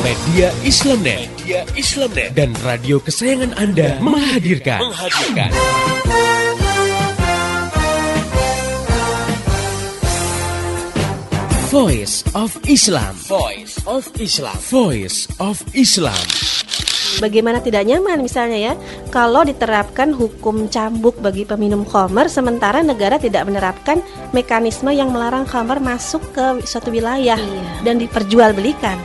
Media Islamnet. Dan radio kesayangan Anda menghadirkan. Voice of Islam. Bagaimana tidak nyaman misalnya ya kalau diterapkan hukum cambuk bagi peminum khamar sementara negara tidak menerapkan mekanisme yang melarang khamar masuk ke suatu wilayah dan diperjualbelikan.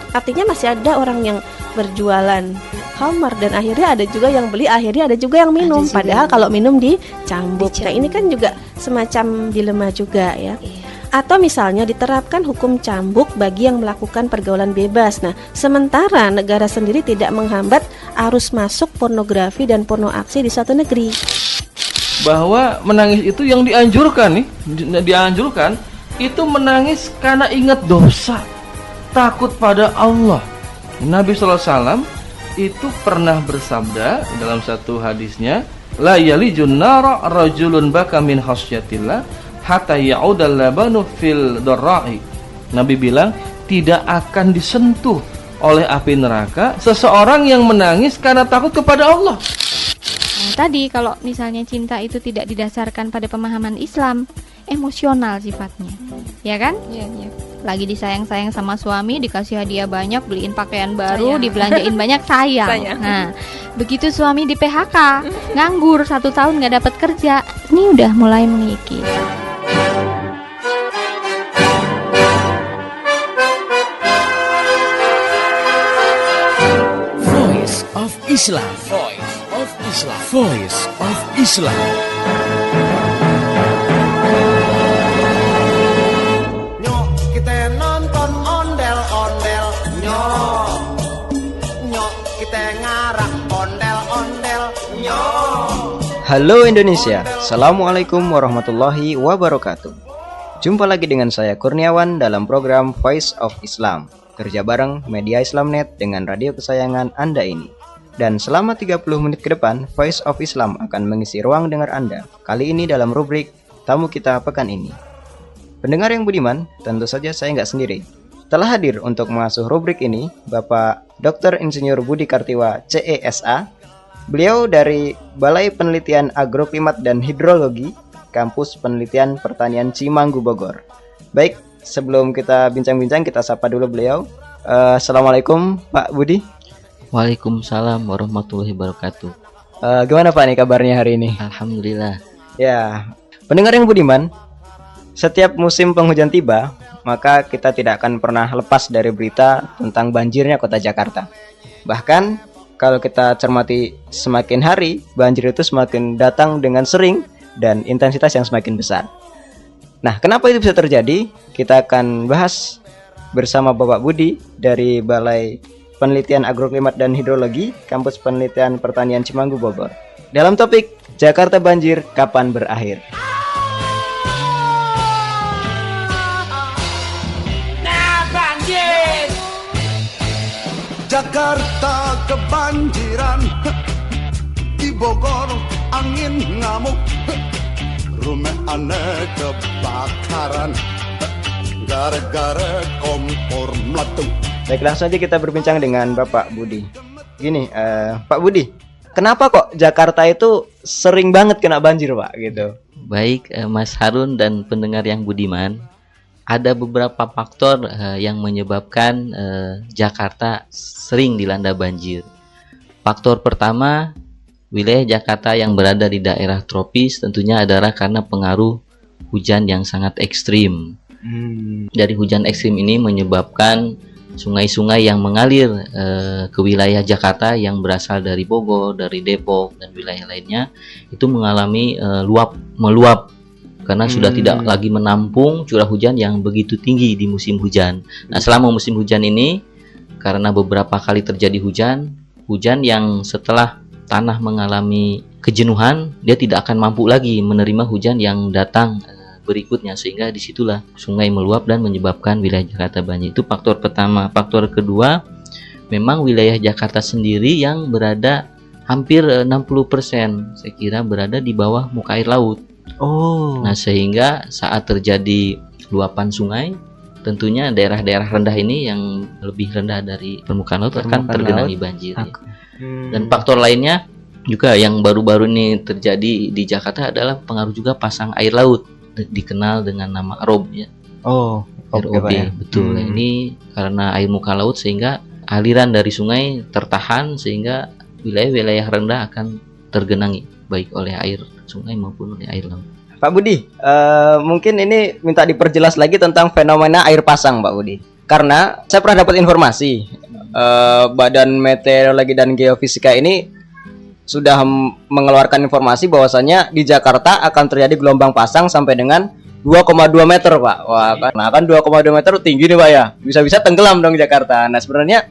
Artinya masih ada orang yang berjualan khamar dan akhirnya ada juga yang beli, akhirnya ada juga yang minum. Padahal kalau minum dicambuk. Nah, ini kan juga semacam dilema juga ya. Atau misalnya diterapkan hukum cambuk bagi yang melakukan pergaulan bebas. Nah, sementara negara sendiri tidak menghambat arus masuk pornografi dan porno aksi di suatu negeri. Bahwa menangis itu yang dianjurkan itu menangis karena ingat dosa, takut pada Allah. Nabi SAW itu pernah bersabda dalam satu hadisnya, la yalijun nara rajulun baka min khasyatillah hatta ya'udal labanu fil darra'i. Nabi bilang tidak akan disentuh oleh api neraka seseorang yang menangis karena takut kepada Allah. Nah, tadi kalau misalnya cinta itu tidak didasarkan pada pemahaman Islam, emosional sifatnya, ya kan? Iya. Lagi disayang-sayang sama suami, dikasih hadiah banyak, beliin pakaian baru, dibelanjain banyak, sayang. Nah, begitu suami di PHK, nganggur 1 tahun nggak dapat kerja, ini udah mulai mengikis. Voice of Islam. Nyok kita nonton ondel-ondel, nyok kita ngarak ondel-ondel, Halo Indonesia, Assalamualaikum warahmatullahi wabarakatuh. Jumpa lagi dengan saya Kurniawan dalam program Voice of Islam, kerja bareng Media Islamnet dengan radio kesayangan Anda ini. Dan selama 30 menit ke depan, Voice of Islam akan mengisi ruang dengar Anda. Kali ini dalam rubrik Tamu Kita Pekan Ini. Pendengar yang budiman, tentu saja saya nggak sendiri. Telah hadir untuk mengasuh rubrik ini, Bapak Dr. Insinyur Budi Kartiwa, CESA. Beliau dari Balai Penelitian Agroklimat dan Hidrologi, Kampus Penelitian Pertanian Cimanggu, Bogor. Baik, sebelum kita bincang-bincang, kita sapa dulu beliau. Assalamualaikum Pak Budi. Waalaikumsalam warahmatullahi wabarakatuh. Gimana Pak nih kabarnya hari ini? Alhamdulillah. Ya, pendengar yang budiman, setiap musim penghujan tiba, maka kita tidak akan pernah lepas dari berita tentang banjirnya kota Jakarta. Bahkan kalau kita cermati semakin hari, banjir itu semakin datang dengan sering dan intensitas yang semakin besar. Nah, kenapa itu bisa terjadi? Kita akan bahas bersama Bapak Budi dari Balai Penelitian Agroklimat dan Hidrologi, Kampus Penelitian Pertanian Cimanggu, Bogor. Dalam topik Jakarta Banjir Kapan Berakhir? Jakarta kebanjiran, di Bogor angin ngamuk, rumah aneh kebakaran, gara-gara kompor meletup. Baik, langsung aja kita berbincang dengan Bapak Budi. Gini, Pak Budi, kenapa kok Jakarta itu sering banget kena banjir, Pak? Gitu. Baik, Mas Harun dan pendengar yang budiman, ada beberapa faktor yang menyebabkan Jakarta sering dilanda banjir. Faktor pertama, wilayah Jakarta yang berada di daerah tropis tentunya adalah karena pengaruh hujan yang sangat ekstrim. Dari hujan ekstrim ini menyebabkan sungai-sungai yang mengalir ke wilayah Jakarta yang berasal dari Bogor, dari Depok dan wilayah lainnya itu mengalami meluap karena sudah tidak lagi menampung curah hujan yang begitu tinggi di musim hujan. Nah, selama musim hujan ini karena beberapa kali terjadi hujan yang setelah tanah mengalami kejenuhan, dia tidak akan mampu lagi menerima hujan yang datang berikutnya, sehingga disitulah sungai meluap dan menyebabkan wilayah Jakarta banjir. Itu faktor pertama. Faktor kedua, memang wilayah Jakarta sendiri yang berada hampir 60% saya kira berada di bawah muka air laut. Nah, sehingga saat terjadi luapan sungai tentunya daerah-daerah rendah ini yang lebih rendah dari permukaan laut akan tergenangi banjir. Ya. Dan faktor lainnya juga yang baru-baru ini terjadi di Jakarta adalah pengaruh juga pasang air laut, dikenal dengan nama ROB ya. Oh, ROB, betul. Ini karena air muka laut sehingga aliran dari sungai tertahan sehingga wilayah-wilayah rendah akan tergenangi baik oleh air sungai maupun oleh air laut. Pak Budi, mungkin ini minta diperjelas lagi tentang fenomena air pasang, Pak Budi. Karena saya pernah dapat informasi, Badan Meteorologi dan Geofisika ini sudah mengeluarkan informasi bahwasannya di Jakarta akan terjadi gelombang pasang sampai dengan 2,2 meter, Pak. Wah, kan 2,2 meter tinggi nih, Pak ya. Bisa-bisa tenggelam dong Jakarta. Nah, sebenarnya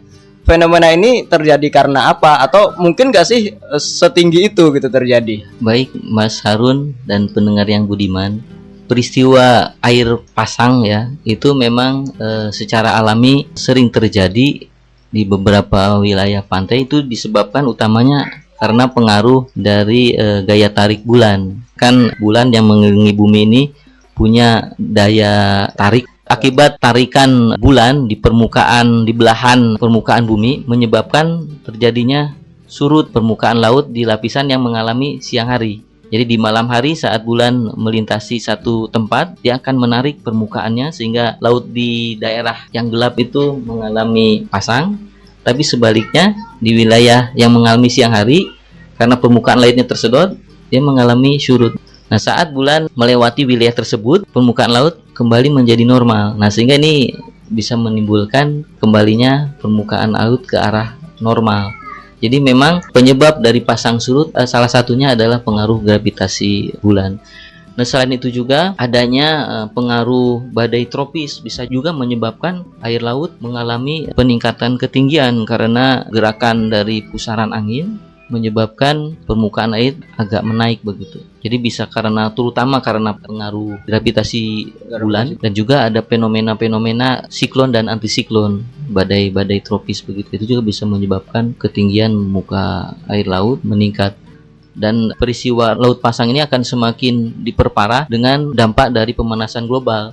fenomena ini terjadi karena apa? Atau mungkin nggak sih setinggi itu gitu terjadi? Baik Mas Harun dan pendengar yang budiman, peristiwa air pasang ya itu memang secara alami sering terjadi di beberapa wilayah pantai. Itu disebabkan utamanya karena pengaruh dari gaya tarik bulan. Kan bulan yang mengelilingi bumi ini punya daya tarik. Akibat tarikan bulan di permukaan, di belahan permukaan bumi menyebabkan terjadinya surut permukaan laut di lapisan yang mengalami siang hari. Jadi di malam hari saat bulan melintasi satu tempat, dia akan menarik permukaannya sehingga laut di daerah yang gelap itu mengalami pasang. Tapi sebaliknya di wilayah yang mengalami siang hari, karena permukaan lautnya tersedot, dia mengalami surut. Nah, saat bulan melewati wilayah tersebut, permukaan laut kembali menjadi normal. Nah, sehingga ini bisa menimbulkan kembalinya permukaan laut ke arah normal. Jadi memang penyebab dari pasang surut salah satunya adalah pengaruh gravitasi bulan. Nah, selain itu juga adanya pengaruh badai tropis bisa juga menyebabkan air laut mengalami peningkatan ketinggian karena gerakan dari pusaran angin menyebabkan permukaan air agak menaik begitu. Jadi bisa terutama karena pengaruh gravitasi bulan dan juga ada fenomena-fenomena siklon dan antisiklon, badai-badai tropis begitu. Itu juga bisa menyebabkan ketinggian muka air laut meningkat. Dan peristiwa laut pasang ini akan semakin diperparah dengan dampak dari pemanasan global,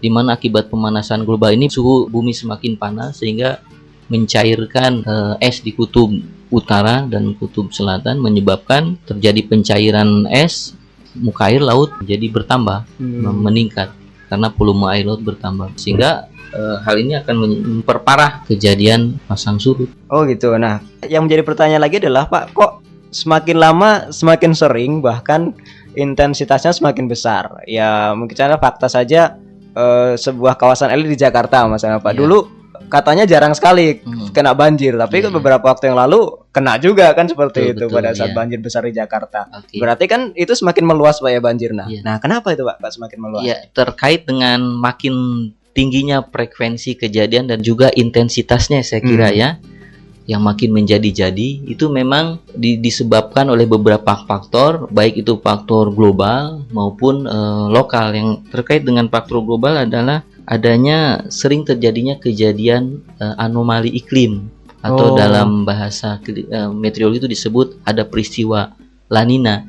di mana akibat pemanasan global ini suhu bumi semakin panas sehingga mencairkan es di kutub utara dan kutub selatan, menyebabkan terjadi pencairan es, muka air laut jadi bertambah, meningkat karena volume air laut bertambah, sehingga hal ini akan memperparah kejadian pasang surut. Oh gitu. Nah, yang menjadi pertanyaan lagi adalah, Pak, kok semakin lama semakin sering, bahkan intensitasnya semakin besar? Ya mungkin karena fakta saja sebuah kawasan elit di Jakarta misalnya, Pak, dulu katanya jarang sekali kena banjir, tapi beberapa waktu yang lalu kena juga kan seperti itu pada saat banjir besar di Jakarta. Berarti kan itu semakin meluas, Pak ya, banjir. Nah, kenapa itu, Pak, semakin meluas? Ya, terkait dengan makin tingginya frekuensi kejadian dan juga intensitasnya saya kira ya, yang makin menjadi-jadi itu memang disebabkan oleh beberapa faktor, baik itu faktor global maupun lokal. Yang terkait dengan faktor global adalah adanya sering terjadinya kejadian anomali iklim atau dalam bahasa meteorologi itu disebut ada peristiwa La Nina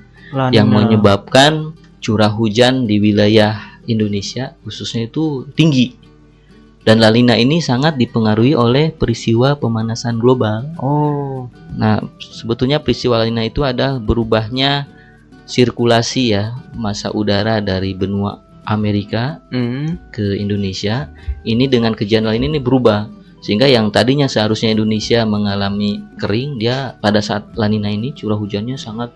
yang menyebabkan curah hujan di wilayah Indonesia khususnya itu tinggi. Dan La Nina ini sangat dipengaruhi oleh peristiwa pemanasan global. Nah, sebetulnya peristiwa La Nina itu adalah berubahnya sirkulasi ya massa udara dari benua Amerika ke Indonesia. Ini dengan kejadian La Nina ini berubah sehingga yang tadinya seharusnya Indonesia mengalami kering, dia pada saat La Nina ini curah hujannya sangat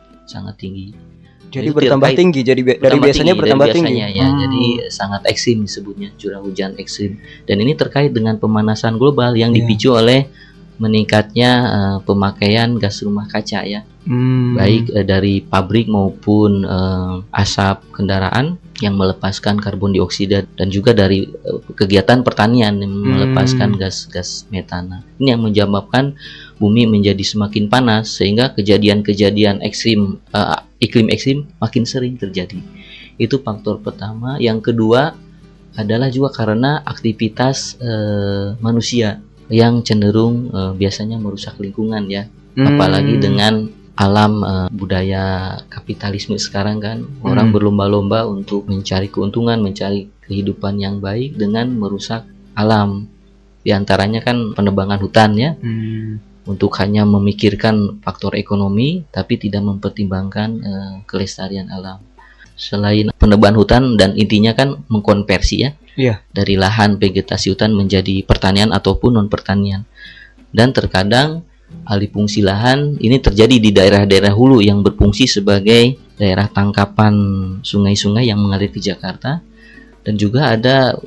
tinggi. Jadi bertambah tinggi, jadi dari biasanya bertambah tinggi. Ya, jadi sangat ekstrim disebutnya curah hujan ekstrim. Dan ini terkait dengan pemanasan global yang dipicu oleh meningkatnya pemakaian gas rumah kaca ya, baik dari pabrik maupun asap kendaraan yang melepaskan karbon dioksida dan juga dari kegiatan pertanian yang melepaskan gas metana. Ini yang menyebabkan bumi menjadi semakin panas sehingga kejadian-kejadian ekstrim, iklim ekstrim makin sering terjadi. Itu faktor pertama. Yang kedua adalah juga karena aktivitas manusia yang cenderung biasanya merusak lingkungan ya, apalagi dengan alam budaya kapitalisme sekarang kan, orang berlomba-lomba untuk mencari keuntungan, mencari kehidupan yang baik dengan merusak alam. Di antaranya kan penebangan hutan ya, untuk hanya memikirkan faktor ekonomi tapi tidak mempertimbangkan kelestarian alam. Selain penebangan hutan dan intinya kan mengkonversi ya, dari lahan vegetasi hutan menjadi pertanian ataupun non pertanian. Dan terkadang alih fungsi lahan ini terjadi di daerah-daerah hulu yang berfungsi sebagai daerah tangkapan sungai-sungai yang mengalir ke Jakarta, dan juga ada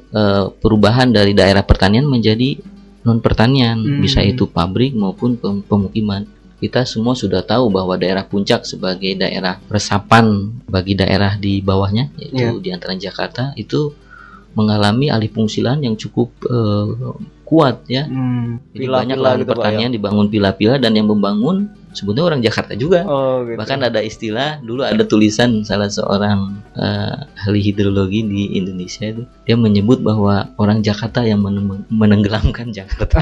perubahan dari daerah pertanian menjadi non pertanian, bisa itu pabrik maupun pemukiman. Kita semua sudah tahu bahwa daerah Puncak sebagai daerah resapan bagi daerah di bawahnya, yaitu di antara Jakarta, itu mengalami alih fungsi lahan yang cukup kuat ya. Jadi banyak lahan gitu, pertanian dibangun pila-pila, dan yang membangun sebetulnya orang Jakarta juga. Gitu. Bahkan ada istilah, dulu ada tulisan salah seorang ahli hidrologi di Indonesia itu, dia menyebut bahwa orang Jakarta yang menenggelamkan Jakarta.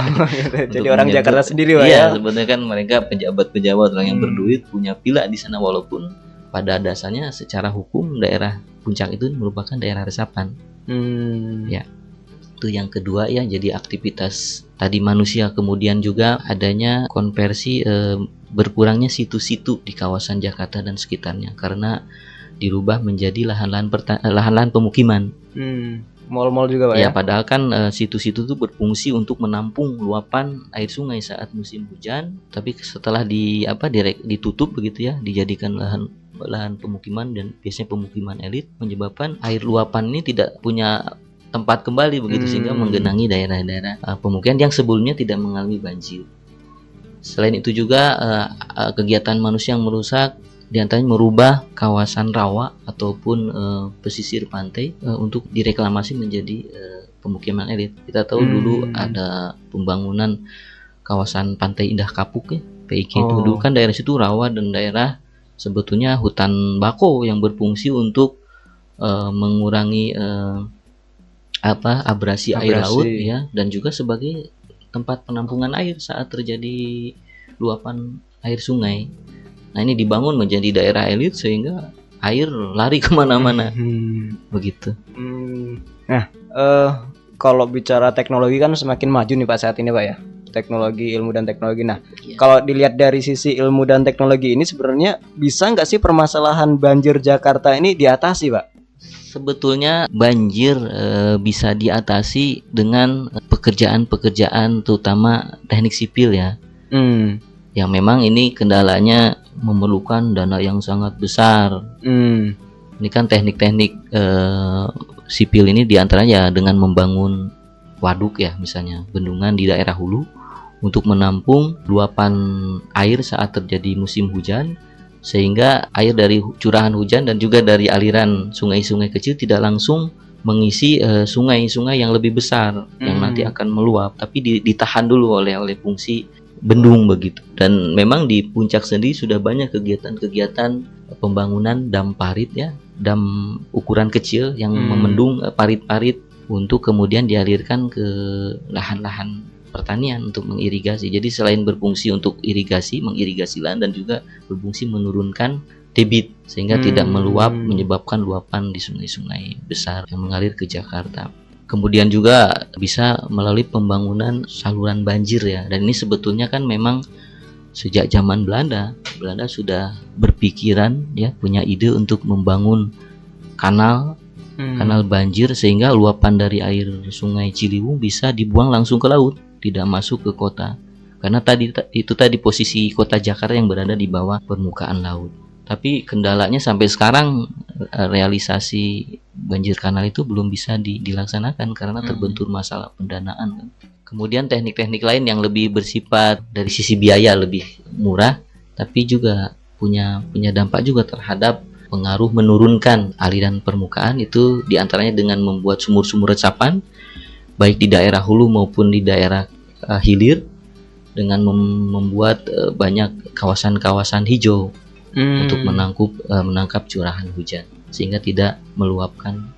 Jadi orang Jakarta sendiri Pak ya. Sebetulnya kan mereka pejabat-pejabat orang yang berduit punya pila di sana, walaupun pada dasarnya secara hukum daerah Puncak itu merupakan daerah resapan. Ya. Itu yang kedua ya, jadi aktivitas tadi manusia, kemudian juga adanya konversi berkurangnya situ-situ di kawasan Jakarta dan sekitarnya karena dirubah menjadi lahan-lahan pemukiman. Mal-mal juga Pak ya. Ya, Padahal kan situ-situ itu berfungsi untuk menampung luapan air sungai saat musim hujan, tapi setelah ditutup begitu ya, dijadikan lahan pemukiman, dan biasanya pemukiman elit, menyebabkan air luapan ini tidak punya tempat kembali begitu, sehingga menggenangi daerah-daerah pemukiman yang sebelumnya tidak mengalami banjir. Selain itu juga kegiatan manusia yang merusak diantaranya merubah kawasan rawa ataupun pesisir pantai untuk direklamasi menjadi pemukiman elit. Kita tahu dulu ada pembangunan kawasan Pantai Indah Kapuk ya, PIK itu. Dulu kan daerah situ rawa dan daerah sebetulnya hutan bako yang berfungsi untuk mengurangi abrasi air laut ya, dan juga sebagai tempat penampungan air saat terjadi luapan air sungai. Nah, ini dibangun menjadi daerah elit sehingga air lari kemana-mana. Begitu. Nah, kalau bicara teknologi kan semakin maju nih Pak saat ini Pak ya, teknologi, ilmu dan teknologi. Nah, kalau dilihat dari sisi ilmu dan teknologi ini, sebenarnya bisa nggak sih permasalahan banjir Jakarta ini diatasi Pak? Sebetulnya banjir bisa diatasi dengan pekerjaan-pekerjaan terutama teknik sipil ya. Yang memang ini kendalanya memerlukan dana yang sangat besar. Ini kan teknik-teknik sipil ini diantaranya dengan membangun waduk ya, misalnya bendungan di daerah hulu untuk menampung luapan air saat terjadi musim hujan, sehingga air dari curahan hujan dan juga dari aliran sungai-sungai kecil tidak langsung mengisi sungai-sungai yang lebih besar yang nanti akan meluap, tapi ditahan dulu oleh fungsi bendung begitu. Dan memang di Puncak sendiri sudah banyak kegiatan-kegiatan pembangunan dam parit ya, dam ukuran kecil yang memendung parit-parit untuk kemudian dialirkan ke lahan-lahan pertanian untuk mengirigasi. Jadi selain berfungsi untuk mengirigasi lahan, dan juga berfungsi menurunkan debit sehingga tidak meluap, menyebabkan luapan di sungai-sungai besar yang mengalir ke Jakarta. Kemudian juga bisa melalui pembangunan saluran banjir ya. Dan ini sebetulnya kan memang sejak zaman Belanda sudah berpikiran ya, punya ide untuk membangun kanal banjir sehingga luapan dari air Sungai Ciliwung bisa dibuang langsung ke laut, tidak masuk ke kota. Karena tadi posisi kota Jakarta yang berada di bawah permukaan laut. Tapi kendalanya sampai sekarang realisasi banjir kanal itu belum bisa dilaksanakan karena terbentur masalah pendanaan kan. Kemudian teknik-teknik lain yang lebih bersifat dari sisi biaya lebih murah, tapi juga punya dampak juga terhadap pengaruh menurunkan aliran permukaan, itu diantaranya dengan membuat sumur-sumur resapan baik di daerah hulu maupun di daerah hilir, dengan membuat banyak kawasan-kawasan hijau untuk menangkap curahan hujan sehingga tidak meluapkan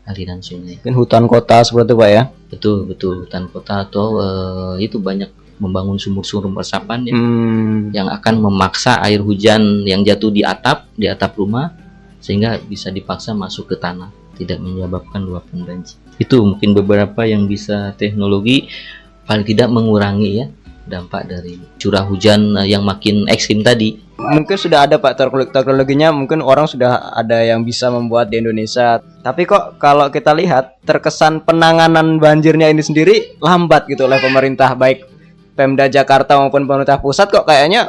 aliran sungai. Mungkin hutan kota seperti itu Pak ya? Betul hutan kota atau itu banyak membangun sumur-sumur resapan ya, yang akan memaksa air hujan yang jatuh di atap rumah sehingga bisa dipaksa masuk ke tanah, tidak menyebabkan luapan banjir. Itu mungkin beberapa yang bisa teknologi paling tidak mengurangi ya dampak dari curah hujan yang makin ekstrim tadi. Mungkin sudah ada Pak teknologinya, mungkin orang sudah ada yang bisa membuat di Indonesia. Tapi kok kalau kita lihat terkesan penanganan banjirnya ini sendiri lambat gitu oleh pemerintah, baik Pemda Jakarta maupun pemerintah pusat, kok kayaknya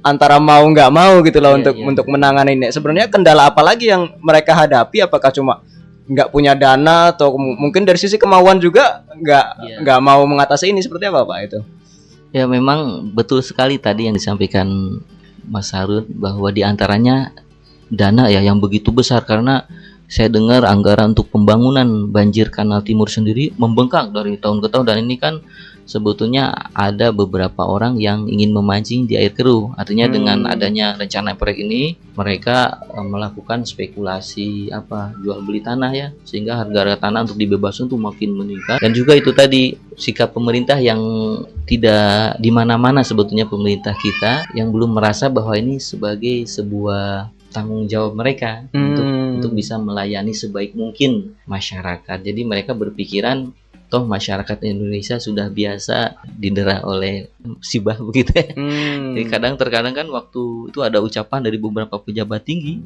antara mau nggak mau gitu loh untuk menangani ini. Sebenarnya kendala apa lagi yang mereka hadapi? Apakah cuma nggak punya dana atau mungkin dari sisi kemauan juga nggak mau mengatasi ini, seperti apa Pak itu? Ya memang betul sekali tadi yang disampaikan Mas Harun, bahwa diantaranya dana ya yang begitu besar, karena saya dengar anggaran untuk pembangunan banjir Kanal Timur sendiri membengkak dari tahun ke tahun, dan ini kan sebetulnya ada beberapa orang yang ingin memancing di air keruh. Artinya dengan adanya rencana proyek ini mereka melakukan spekulasi jual beli tanah ya, sehingga harga tanah untuk dibebaskan tuh makin meningkat. Dan juga itu tadi sikap pemerintah yang tidak di mana-mana, sebetulnya pemerintah kita yang belum merasa bahwa ini sebagai sebuah tanggung jawab mereka untuk bisa melayani sebaik mungkin masyarakat. Jadi mereka berpikiran toh masyarakat Indonesia sudah biasa didera oleh musibah begitu ya. Jadi terkadang kan waktu itu ada ucapan dari beberapa pejabat tinggi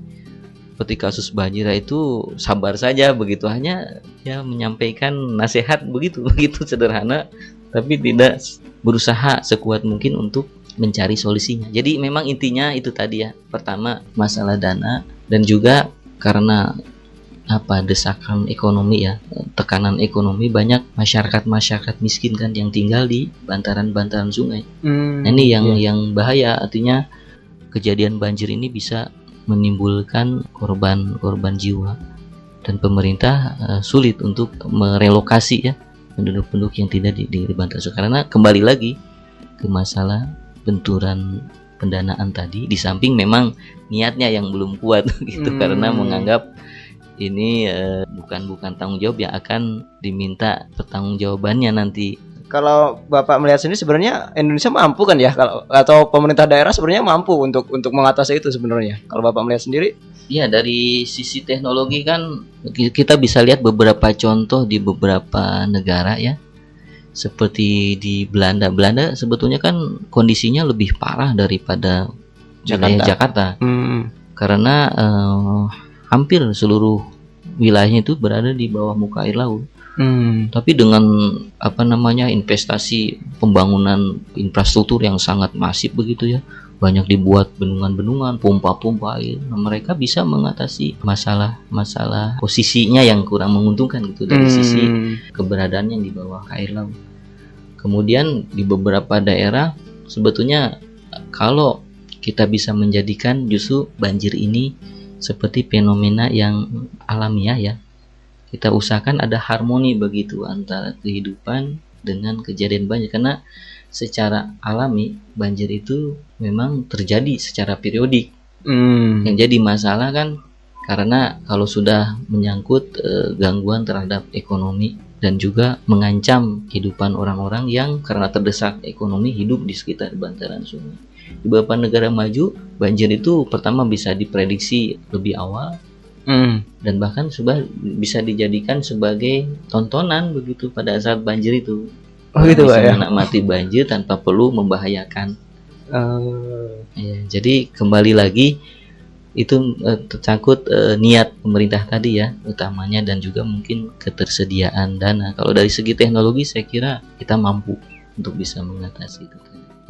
seperti kasus banjir itu sabar saja begitu, hanya ya menyampaikan nasihat begitu sederhana, tapi tidak berusaha sekuat mungkin untuk mencari solusinya. Jadi memang intinya itu tadi ya, pertama masalah dana, dan juga karena desakan ekonomi ya, tekanan ekonomi, banyak masyarakat miskin kan yang tinggal di bantaran sungai. Nah, ini yang bahaya, artinya kejadian banjir ini bisa menimbulkan korban jiwa, dan pemerintah sulit untuk merelokasi ya penduduk yang tidak di bantaran sungai, karena kembali lagi ke masalah benturan pendanaan tadi, di samping memang niatnya yang belum kuat gitu, karena menganggap ini bukan tanggung jawab yang akan diminta pertanggungjawabannya nanti. Kalau Bapak melihat sini sebenarnya Indonesia mampu kan ya, atau pemerintah daerah sebenarnya mampu untuk mengatasi itu sebenarnya. Kalau Bapak melihat sendiri? Ya, dari sisi teknologi kan kita bisa lihat beberapa contoh di beberapa negara ya. Seperti di Belanda sebetulnya kan kondisinya lebih parah daripada Jakarta. Karena hampir seluruh wilayahnya itu berada di bawah muka air laut. Tapi dengan investasi pembangunan infrastruktur yang sangat masif begitu ya, banyak dibuat bendungan-bendungan, pompa-pompa air. Nah, mereka bisa mengatasi masalah posisinya yang kurang menguntungkan gitu dari sisi keberadaan yang di bawah air laut. Kemudian di beberapa daerah sebetulnya kalau kita bisa menjadikan justru banjir ini seperti fenomena yang alamiah ya, kita usahakan ada harmoni begitu antara kehidupan dengan kejadian banjir, karena secara alami banjir itu memang terjadi secara periodik. Yang jadi masalah kan karena kalau sudah menyangkut gangguan terhadap ekonomi dan juga mengancam kehidupan orang-orang yang karena terdesak ekonomi hidup di sekitar bantaran sungai. Di beberapa negara maju, banjir itu pertama bisa diprediksi lebih awal, dan bahkan sudah bisa dijadikan sebagai tontonan begitu pada saat banjir itu. Gitu bisa menikmati banjir tanpa perlu membahayakan. Ya, jadi kembali lagi itu tercangkut niat pemerintah tadi ya utamanya, dan juga mungkin ketersediaan dana. Kalau dari segi teknologi saya kira kita mampu untuk bisa mengatasi itu.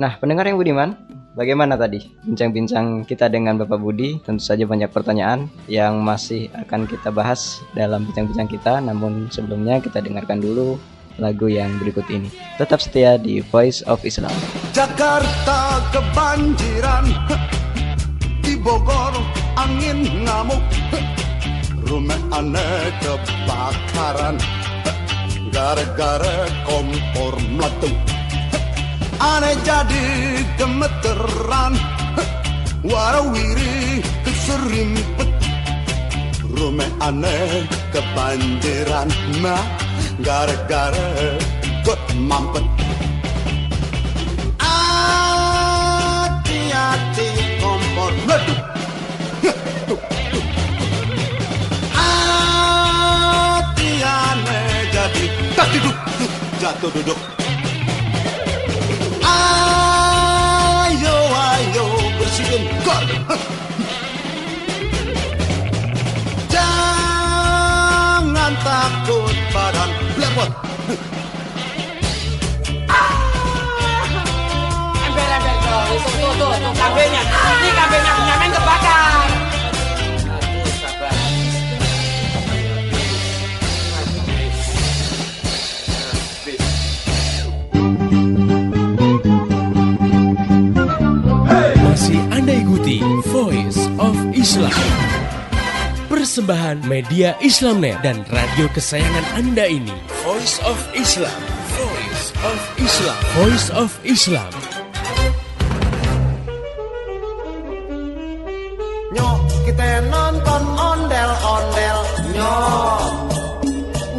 Nah, pendengar yang budiman, bagaimana tadi bincang-bincang kita dengan Bapak Budi? Tentu saja banyak pertanyaan yang masih akan kita bahas dalam bincang-bincang kita. Namun sebelumnya kita dengarkan dulu lagu yang berikut ini. Tetap setia di Voice of Islam. Jakarta kebanjiran, di Bogor angin ngamuk, rumah aneh kebakaran, gara-gara kompor meletup. Aneh jadi gemeteran, warawiri keserimpet, rumah aneh kebanjiran, gara-gara got mampet. Aduh. Atiane jadi tak duduk, jatuh duduk. Ayo ayo bersihin gor. Jangan takut badan lepot. Ember-ember tuh kambingnya. Ini kambingnya Benyamin kebakar. Masih Anda ikuti Voice of Islam, persembahan media Islamnet dan radio kesayangan Anda ini. Voice of Islam, Voice of Islam, Voice of Islam. Nyok kita nonton ondel-ondel. Nyok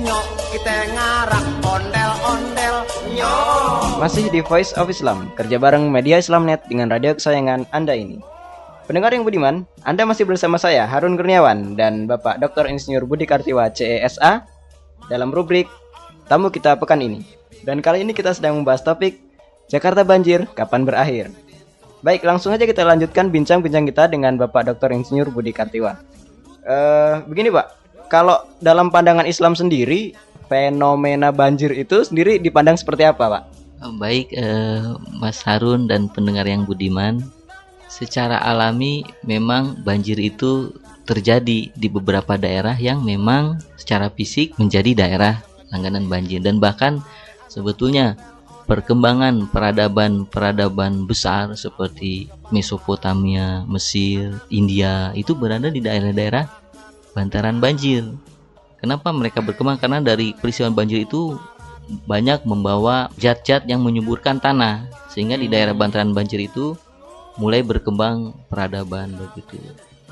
nyok kita ngarak ondel-ondel. Nyok. Masih di Voice of Islam, kerja bareng media Islamnet dengan radio kesayangan Anda ini. Pendengar yang budiman, Anda masih bersama saya Harun Kurniawan dan Bapak Dr. Insinyur Budi Kartiwa CESA dalam rubrik Tamu Kita Pekan ini. Dan kali ini kita sedang membahas topik Jakarta Banjir, Kapan Berakhir? Baik, langsung aja kita lanjutkan bincang-bincang kita dengan Bapak Dr. Insinyur Budi Kartiwa. Begini Pak, kalau dalam pandangan Islam sendiri, fenomena banjir itu sendiri dipandang seperti apa Pak? Baik, Mas Harun dan pendengar yang budiman, secara alami memang banjir itu terjadi di beberapa daerah yang memang secara fisik menjadi daerah langganan banjir, dan bahkan sebetulnya perkembangan peradaban besar seperti Mesopotamia, Mesir, India itu berada di daerah-daerah bantaran banjir. Kenapa mereka berkembang? Karena dari peristiwa banjir itu banyak membawa zat-zat yang menyuburkan tanah, sehingga di daerah bantaran banjir itu mulai berkembang peradaban begitu.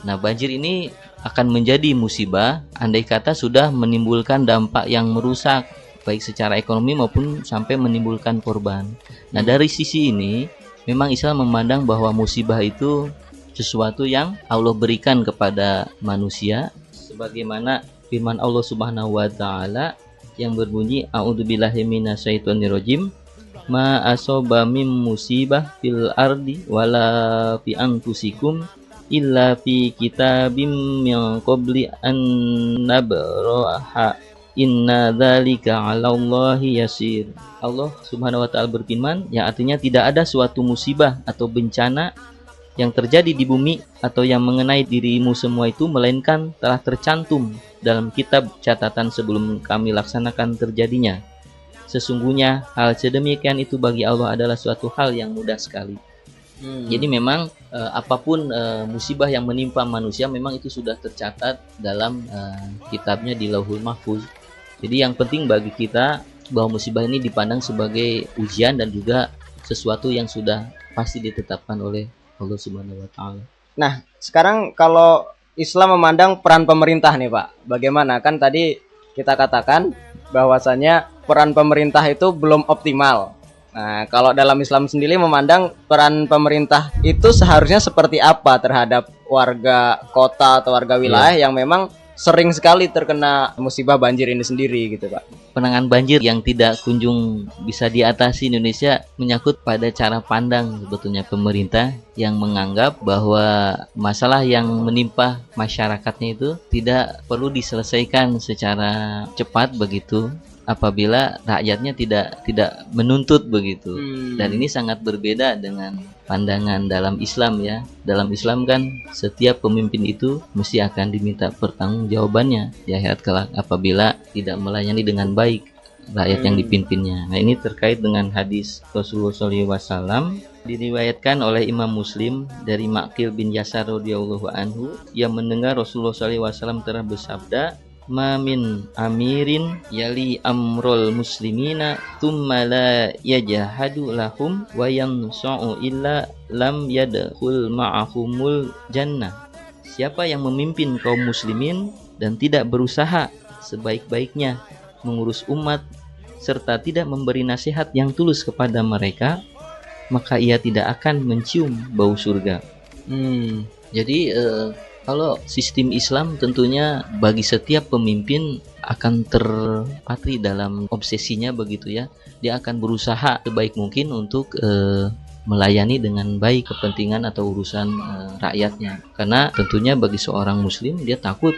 Nah, banjir ini akan menjadi musibah andai kata sudah menimbulkan dampak yang merusak baik secara ekonomi maupun sampai menimbulkan korban. Nah, dari sisi ini memang Islam memandang bahwa musibah itu sesuatu yang Allah berikan kepada manusia, sebagaimana firman Allah Subhanahu wa taala yang berbunyi a'udzubillahi minasyaitonirrajim ma asaba mim musibah fil ardi wala fi anfusikum illa fi kitabim min qabli an nabraha inna dzalika 'alallahi yasir. Allah Subhanahu wa taala berfirman, yang artinya tidak ada suatu musibah atau bencana yang terjadi di bumi atau yang mengenai dirimu semua itu melainkan telah tercantum dalam kitab catatan sebelum kami laksanakan terjadinya. Sesungguhnya hal sedemikian itu bagi Allah adalah suatu hal yang mudah sekali. Jadi memang apapun musibah yang menimpa manusia memang itu sudah tercatat dalam kitabnya di Lauhul Mahfuz. Jadi yang penting bagi kita bahwa musibah ini dipandang sebagai ujian dan juga sesuatu yang sudah pasti ditetapkan oleh Allah Subhanahu wa taala. Nah, sekarang kalau Islam memandang peran pemerintah nih Pak, bagaimana? Kan tadi kita katakan bahwasanya peran pemerintah itu belum optimal. Nah, kalau dalam Islam sendiri memandang peran pemerintah itu seharusnya seperti apa terhadap warga kota atau warga wilayah yang memang sering sekali terkena musibah banjir ini sendiri gitu Pak. Penanganan banjir yang tidak kunjung bisa diatasi Indonesia menyangkut pada cara pandang sebetulnya pemerintah yang menganggap bahwa masalah yang menimpa masyarakatnya itu tidak perlu diselesaikan secara cepat begitu apabila rakyatnya tidak menuntut begitu. Dan ini sangat berbeda dengan pandangan dalam Islam ya. Dalam Islam kan setiap pemimpin itu mesti akan diminta pertanggungjawabannya di akhirat kelak apabila tidak melayani dengan baik rakyat yang dipimpinnya. Nah, ini terkait dengan hadis Rasulullah SAW diriwayatkan oleh Imam Muslim dari Maqil bin Yasar radhiyallahu anhu yang mendengar Rasulullah SAW telah bersabda, "Ma min amirin yali amrul muslimina thumma la yajhadu lahum wa yansa'u illa lam yadkhul ma'ahumul jannah." Siapa yang memimpin kaum muslimin dan tidak berusaha sebaik-baiknya mengurus umat serta tidak memberi nasihat yang tulus kepada mereka, maka ia tidak akan mencium bau surga. Jadi kalau sistem Islam tentunya bagi setiap pemimpin akan terpatri dalam obsesinya begitu ya. Dia akan berusaha sebaik mungkin untuk melayani dengan baik kepentingan atau urusan rakyatnya. Karena tentunya bagi seorang muslim dia takut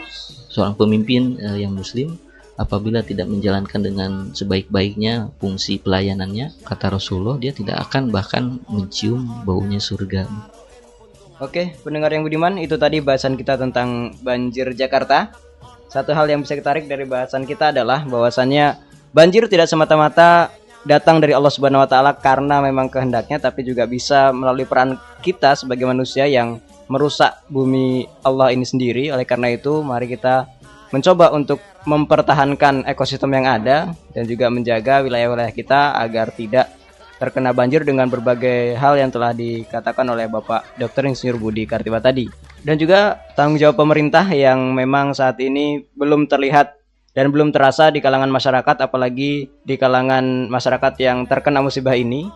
seorang pemimpin yang muslim apabila tidak menjalankan dengan sebaik-baiknya fungsi pelayanannya, kata Rasulullah, dia tidak akan bahkan mencium baunya surga. Oke, pendengar yang budiman, itu tadi bahasan kita tentang banjir Jakarta. Satu hal yang bisa kita tarik dari bahasan kita adalah bahwasannya banjir tidak semata-mata datang dari Allah Subhanahu wa taala karena memang kehendaknya, tapi juga bisa melalui peran kita sebagai manusia yang merusak bumi Allah ini sendiri. Oleh karena itu, mari kita mencoba untuk mempertahankan ekosistem yang ada dan juga menjaga wilayah-wilayah kita agar tidak terkena banjir dengan berbagai hal yang telah dikatakan oleh Bapak Dr. Insinyur Budi Kartiwa tadi. Dan juga tanggung jawab pemerintah yang memang saat ini belum terlihat dan belum terasa di kalangan masyarakat, apalagi di kalangan masyarakat yang terkena musibah ini.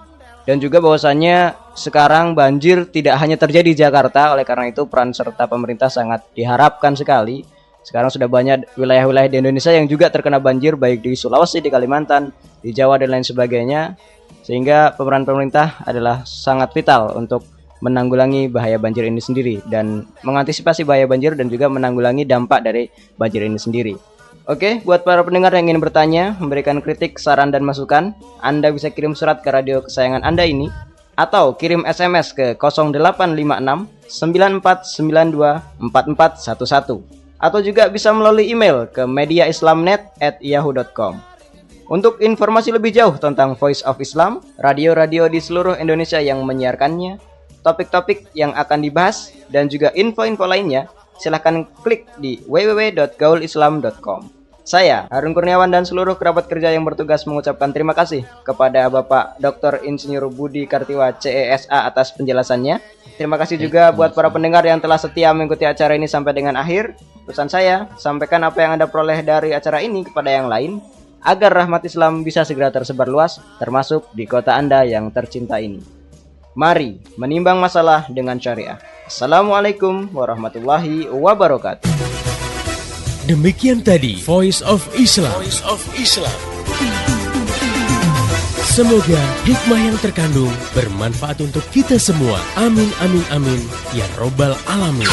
Dan juga bahwasannya sekarang banjir tidak hanya terjadi di Jakarta, oleh karena itu peran serta pemerintah sangat diharapkan sekali. Sekarang sudah banyak wilayah-wilayah di Indonesia yang juga terkena banjir, baik di Sulawesi, di Kalimantan, di Jawa, dan lain sebagainya. Sehingga pemeran pemerintah adalah sangat vital untuk menanggulangi bahaya banjir ini sendiri dan mengantisipasi bahaya banjir dan juga menanggulangi dampak dari banjir ini sendiri. Oke, buat para pendengar yang ingin bertanya, memberikan kritik, saran, dan masukan, Anda bisa kirim surat ke radio kesayangan Anda ini atau kirim SMS ke 0856 9492 4411 atau juga bisa melalui email ke mediaislamnet@yahoo.com. Untuk informasi lebih jauh tentang Voice of Islam, radio-radio di seluruh Indonesia yang menyiarkannya, topik-topik yang akan dibahas, dan juga info-info lainnya, silahkan klik di www.gaulislam.com. Saya, Harun Kurniawan, dan seluruh kerabat kerja yang bertugas mengucapkan terima kasih kepada Bapak Dr. Insinyur Budi Kartiwa CESA atas penjelasannya. Terima kasih juga buat para pendengar yang telah setia mengikuti acara ini sampai dengan akhir. Pesan saya, sampaikan apa yang Anda peroleh dari acara ini kepada yang lain, agar rahmat Islam bisa segera tersebar luas, termasuk di kota Anda yang tercinta ini. Mari menimbang masalah dengan syariah. Assalamualaikum warahmatullahi wabarakatuh. Demikian tadi Voice of Islam. Semoga hikmah yang terkandung bermanfaat untuk kita semua. Amin amin amin ya robbal alamin.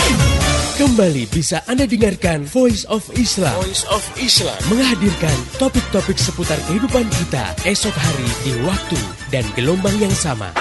Kembali bisa Anda dengarkan Voice of Islam. Menghadirkan topik-topik seputar kehidupan kita esok hari di waktu dan gelombang yang sama.